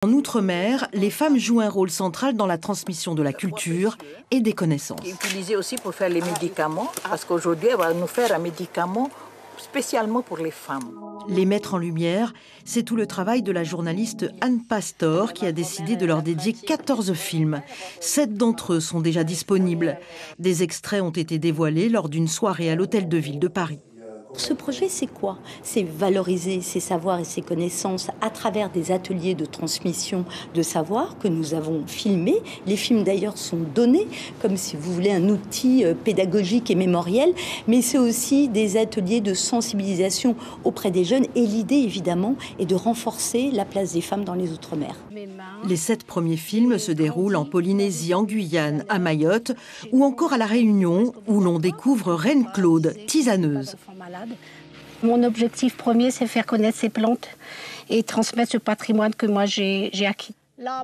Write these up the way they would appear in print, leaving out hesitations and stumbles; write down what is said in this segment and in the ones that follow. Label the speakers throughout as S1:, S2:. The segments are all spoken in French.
S1: En Outre-mer, les femmes jouent un rôle central dans la transmission de la culture et des connaissances.
S2: Utilisé aussi pour faire les médicaments, parce qu'aujourd'hui, elle va nous faire un médicament spécialement pour les femmes.
S1: Les mettre en lumière, c'est tout le travail de la journaliste Anne Pastor qui a décidé de leur dédier 14 films. 7 d'entre eux sont déjà disponibles. Des extraits ont été dévoilés lors d'une soirée à l'Hôtel de Ville de Paris.
S3: Ce projet, c'est quoi? C'est valoriser ses savoirs et ses connaissances à travers des ateliers de transmission de savoir que nous avons filmés. Les films, d'ailleurs, sont donnés comme, si vous voulez, un outil pédagogique et mémoriel, mais c'est aussi des ateliers de sensibilisation auprès des jeunes. Et l'idée, évidemment, est de renforcer la place des femmes dans les Outre-mer.
S1: Les 7 premiers films se déroulent en Polynésie, en Guyane, à Mayotte ou encore à La Réunion, où l'on découvre Reine Claude, tisaneuse.
S4: Mon objectif premier, c'est faire connaître ces plantes et transmettre ce patrimoine que moi j'ai acquis.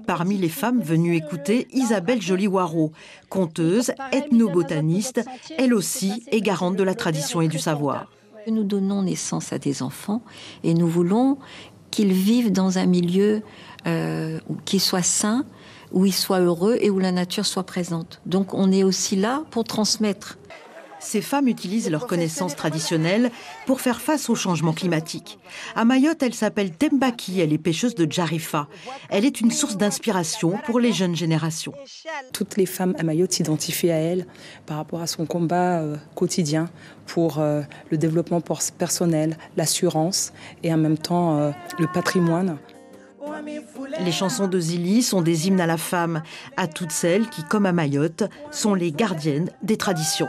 S1: Parmi les femmes venues écouter, Isabelle Joly-Waro, conteuse, ethnobotaniste, elle aussi est garante de la tradition et du savoir.
S5: Nous donnons naissance à des enfants et nous voulons qu'ils vivent dans un milieu qui soit sain, où ils soient heureux et où la nature soit présente. Donc on est aussi là pour transmettre.
S1: Ces femmes utilisent leurs connaissances traditionnelles pour faire face au changement climatique. À Mayotte, elle s'appelle Tembaki, elle est pêcheuse de Jarifa. Elle est une source d'inspiration pour les jeunes générations.
S6: Toutes les femmes à Mayotte s'identifient à elle par rapport à son combat quotidien pour le développement personnel, l'assurance et en même temps le patrimoine.
S1: Les chansons de Zili sont des hymnes à la femme, à toutes celles qui, comme à Mayotte, sont les gardiennes des traditions.